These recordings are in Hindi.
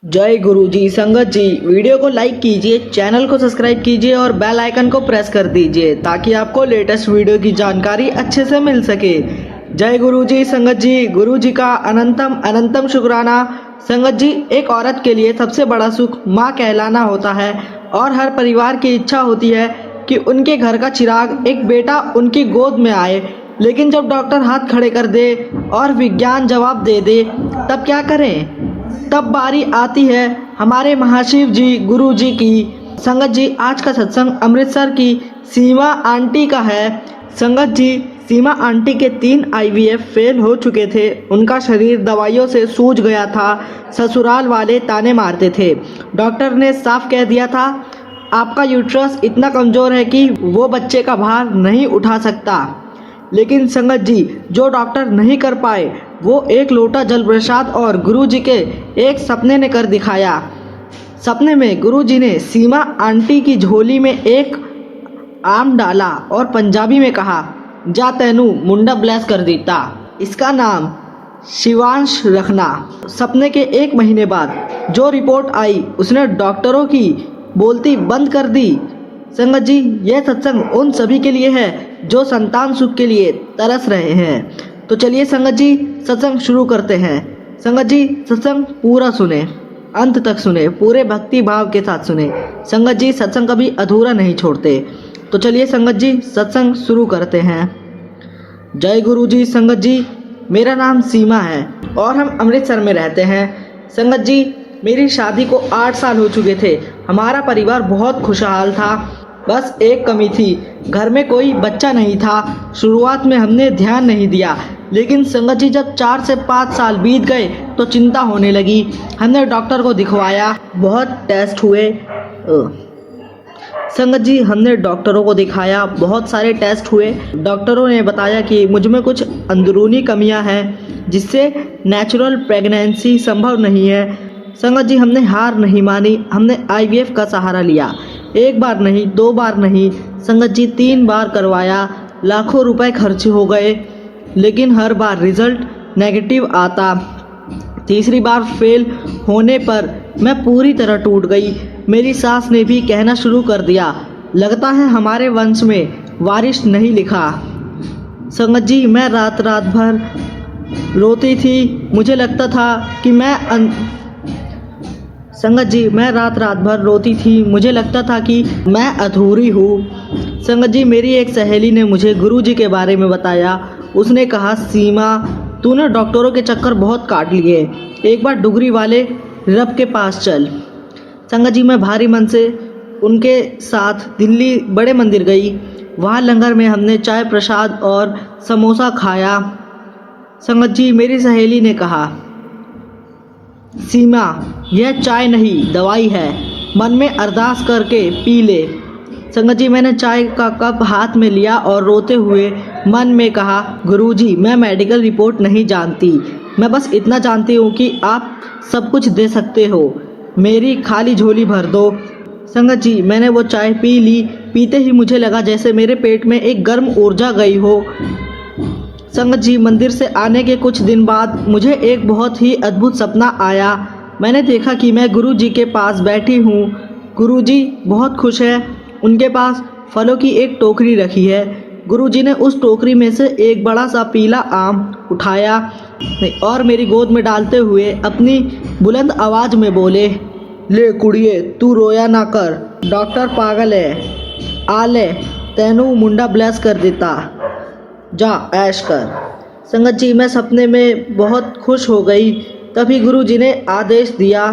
जय गुरु जी। संगत जी, वीडियो को लाइक कीजिए, चैनल को सब्सक्राइब कीजिए और बेल आइकन को प्रेस कर दीजिए ताकि आपको लेटेस्ट वीडियो की जानकारी अच्छे से मिल सके। जय गुरु जी। संगत जी, गुरु जी का अनंतम अनंतम शुक्राना। संगत जी, एक औरत के लिए सबसे बड़ा सुख माँ कहलाना होता है और हर परिवार की इच्छा होती है कि उनके घर का चिराग एक बेटा उनकी गोद में आए। लेकिन जब डॉक्टर हाथ खड़े कर दे और विज्ञान जवाब दे दे, तब क्या करें? तब बारी आती है हमारे महाशिव जी गुरु जी की। संगत जी, आज का सत्संग अमृतसर की सीमा आंटी का है। संगत जी, सीमा आंटी के 3 IVF फेल हो चुके थे। उनका शरीर दवाइयों से सूज गया था। ससुराल वाले ताने मारते थे। डॉक्टर ने साफ कह दिया था, आपका यूट्रस इतना कमज़ोर है कि वो बच्चे का भार नहीं उठा सकता। लेकिन संगत जी, जो डॉक्टर नहीं कर पाए वो एक लोटा जल प्रसाद और गुरुजी के एक सपने ने कर दिखाया। सपने में गुरुजी ने सीमा आंटी की झोली में एक आम डाला और पंजाबी में कहा, जा तैनू मुंडा ब्लेस कर देता, इसका नाम शिवांश रखना। सपने के 1 महीने बाद जो रिपोर्ट आई उसने डॉक्टरों की बोलती बंद कर दी। संगत जी, यह सत्संग उन सभी के लिए है जो संतान सुख के लिए तरस रहे हैं। तो चलिए संगत जी, सत्संग शुरू करते हैं। संगत जी, सत्संग पूरा सुने, अंत तक सुने, पूरे भक्ति भाव के साथ सुने। संगत जी, सत्संग कभी अधूरा नहीं छोड़ते। तो चलिए संगत जी, सत्संग शुरू करते हैं। जय गुरु जी। संगत जी, मेरा नाम सीमा है और हम अमृतसर में रहते हैं। संगत जी, मेरी शादी को 8 साल हो चुके थे। हमारा परिवार बहुत खुशहाल था। बस एक कमी थी, घर में कोई बच्चा नहीं था। शुरुआत में हमने ध्यान नहीं दिया, लेकिन संगत जी, जब 4 से 5 साल बीत गए तो चिंता होने लगी। हमने डॉक्टर को दिखवाया, बहुत टेस्ट हुए। संगत जी, हमने डॉक्टरों को दिखाया, बहुत सारे टेस्ट हुए। डॉक्टरों ने बताया कि मुझ में कुछ अंदरूनी कमियां हैं जिससे नेचुरल प्रेगनेंसी संभव नहीं है। संगत जी, हमने हार नहीं मानी। हमने IVF का सहारा लिया। 1 बार नहीं, 2 बार नहीं, संगत जी 3 बार करवाया। लाखों रुपए खर्च हो गए, लेकिन हर बार रिजल्ट नेगेटिव आता। तीसरी बार फेल होने पर मैं पूरी तरह टूट गई। मेरी सास ने भी कहना शुरू कर दिया, लगता है हमारे वंश में वारिस नहीं लिखा। संगत जी, मैं रात रात भर रोती थी। मुझे लगता था कि संगत जी, मैं रात रात भर रोती थी। मुझे लगता था कि मैं अधूरी हूँ। संगत जी, मेरी एक सहेली ने मुझे गुरुजी के बारे में बताया। उसने कहा, सीमा, तूने डॉक्टरों के चक्कर बहुत काट लिए, एक बार डुगरी वाले रब के पास चल। संगत जी, मैं भारी मन से उनके साथ दिल्ली बड़े मंदिर गई। वहाँ लंगर में हमने चाय प्रसाद और समोसा खाया। संगत जी, मेरी सहेली ने कहा, सीमा, यह चाय नहीं दवाई है, मन में अरदास करके पी ले। संगत जी, मैंने चाय का कप हाथ में लिया और रोते हुए मन में कहा, गुरुजी, मैं मेडिकल रिपोर्ट नहीं जानती, मैं बस इतना जानती हूँ कि आप सब कुछ दे सकते हो, मेरी खाली झोली भर दो। संगत जी, मैंने वो चाय पी ली। पीते ही मुझे लगा जैसे मेरे पेट में एक गर्म ऊर्जा गई हो। संगत जी, मंदिर से आने के कुछ दिन बाद मुझे एक बहुत ही अद्भुत सपना आया। मैंने देखा कि मैं गुरु जी के पास बैठी हूँ। गुरु जी बहुत खुश है। उनके पास फलों की एक टोकरी रखी है। गुरु जी ने उस टोकरी में से एक बड़ा सा पीला आम उठाया और मेरी गोद में डालते हुए अपनी बुलंद आवाज़ में बोले, ले कुड़िए, तू रोया ना कर, डॉक्टर पागल है, आ ले, तैनू मुंडा ब्लेस कर देता, जा ऐश कर। संगत जी, मैं सपने में बहुत खुश हो गई। तभी गुरु जी ने आदेश दिया।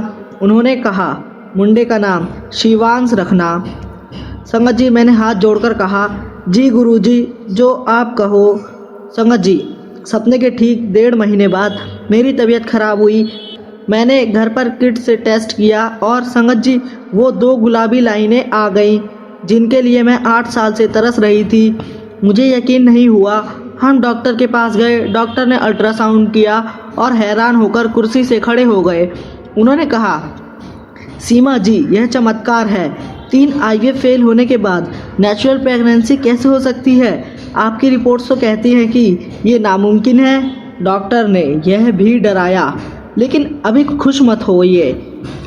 उन्होंने कहा, मुंडे का नाम शिवांश रखना। संगत जी, मैंने हाथ जोड़कर कहा, जी गुरु जी, जो आप कहो। संगत जी, सपने के ठीक 1.5 महीने बाद मेरी तबीयत खराब हुई। मैंने घर पर किट से टेस्ट किया और संगत जी, वो 2 गुलाबी लाइनें आ गईं जिनके लिए मैं 8 साल से तरस रही थी। मुझे यकीन नहीं हुआ। हम डॉक्टर के पास गए। डॉक्टर ने अल्ट्रासाउंड किया और हैरान होकर कुर्सी से खड़े हो गए। उन्होंने कहा, सीमा जी, यह चमत्कार है। 3 IVF फेल होने के बाद नेचुरल प्रेगनेंसी कैसे हो सकती है? आपकी रिपोर्ट्स तो कहती हैं कि ये नामुमकिन है। डॉक्टर ने यह भी डराया, लेकिन अभी खुश मत होइए,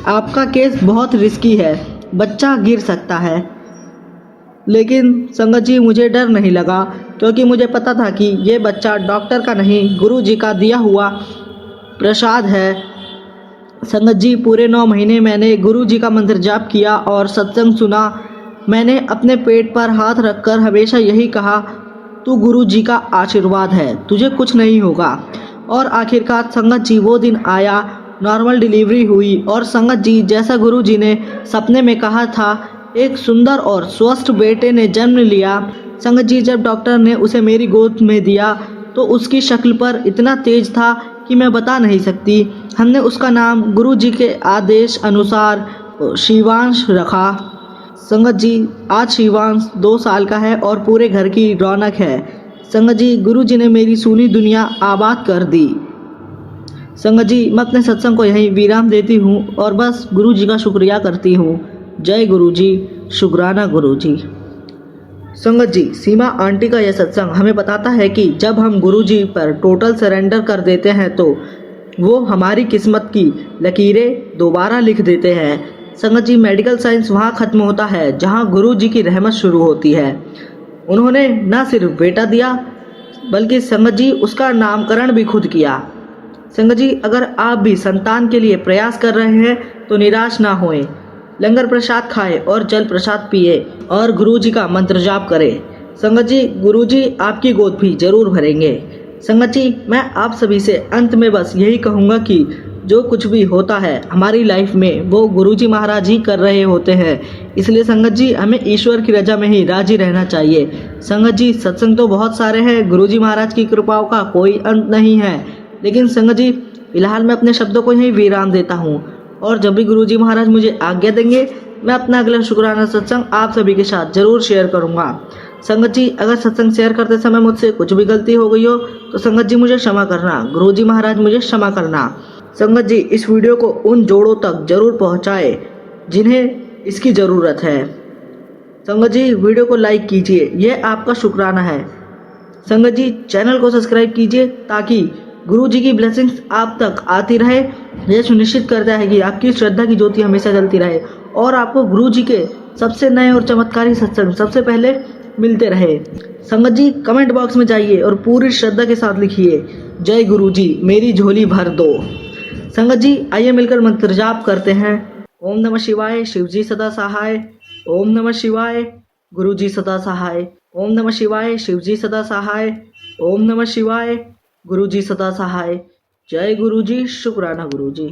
आपका केस बहुत रिस्की है, बच्चा गिर सकता है। लेकिन संगत जी मुझे डर नहीं लगा, क्योंकि मुझे पता था कि ये बच्चा डॉक्टर का नहीं, गुरु जी का दिया हुआ प्रसाद है। संगत जी पूरे 9 महीने मैंने गुरु जी का मंत्र जाप किया और सत्संग सुना। मैंने अपने पेट पर हाथ रखकर हमेशा यही कहा, तू गुरु जी का आशीर्वाद है, तुझे कुछ नहीं होगा। और आखिरकार संगत जी वो दिन आया, नॉर्मल डिलीवरी हुई और संगत जी जैसा गुरु जी ने सपने में कहा था, एक सुंदर और स्वस्थ बेटे ने जन्म लिया। संगत जी जब डॉक्टर ने उसे मेरी गोद में दिया तो उसकी शक्ल पर इतना तेज था कि मैं बता नहीं सकती। हमने उसका नाम गुरु जी के आदेश अनुसार शिवांश रखा। संगत जी आज शिवांश 2 साल का है और पूरे घर की रौनक है। संगत जी गुरु जी ने मेरी सूनी दुनिया आबाद कर दी। संगत जी मैं अपने सत्संग को यहीं विराम देती हूँ और बस गुरु जी का शुक्रिया करती हूँ। जय गुरु जी, शुक्राना गुरु जी। संगत जी सीमा आंटी का यह सत्संग हमें बताता है कि जब हम गुरु जी पर टोटल सरेंडर कर देते हैं तो वो हमारी किस्मत की लकीरें दोबारा लिख देते हैं। संगत जी मेडिकल साइंस वहाँ ख़त्म होता है जहाँ गुरु जी की रहमत शुरू होती है। उन्होंने न सिर्फ बेटा दिया बल्कि संगत जी उसका नामकरण भी खुद किया। संगत जी अगर आप भी संतान के लिए प्रयास कर रहे हैं तो निराश ना होएं। लंगर प्रसाद खाए और जल प्रसाद पिए और गुरु जी का मंत्र जाप करें। संगत जी गुरु जी आपकी गोद भी जरूर भरेंगे। संगत जी मैं आप सभी से अंत में बस यही कहूँगा कि जो कुछ भी होता है हमारी लाइफ में वो गुरु जी महाराज ही कर रहे होते हैं, इसलिए संगत जी हमें ईश्वर की रजा में ही राजी रहना चाहिए। संगत जी सत्संग तो बहुत सारे हैं, गुरु जी महाराज की कृपाओं का कोई अंत नहीं है, लेकिन संगत जी फिलहाल मैं अपने शब्दों को यहीं विराम देता हूँ और जब भी गुरु जी महाराज मुझे आज्ञा देंगे मैं अपना अगला शुक्राना सत्संग आप सभी के साथ जरूर शेयर करूँगा। संगत जी अगर सत्संग शेयर करते समय मुझसे कुछ भी गलती हो गई हो तो संगत जी मुझे क्षमा करना, गुरु जी महाराज मुझे क्षमा करना। संगत जी इस वीडियो को उन जोड़ों तक जरूर पहुँचाए जिन्हें इसकी ज़रूरत है। संगत जी वीडियो को लाइक कीजिए, यह आपका शुक्राना है। संगत जी चैनल को सब्सक्राइब कीजिए ताकि गुरु जी की ब्लेसिंग्स आप तक आती रहे। यह सुनिश्चित करता है कि आपकी श्रद्धा की ज्योति हमेशा जलती रहे और आपको गुरु जी के सबसे नए और चमत्कारी सत्संग सबसे पहले मिलते रहे। संगत जी कमेंट बॉक्स में जाइए और पूरी श्रद्धा के साथ लिखिए, जय गुरु जी मेरी झोली भर दो। संगत जी आइए मिलकर मंत्र जाप करते हैं। ओम नमः शिवाय, शिव जी सदा सहाय। ओम नमः शिवाय, गुरु जी सदा सहाय। ओम नमः शिवाय, शिव जी सदा सहाय। ओम नमः शिवाय, गुरु जी सदा सहाय। जय गुरु जी, शुक्राना गुरु जी।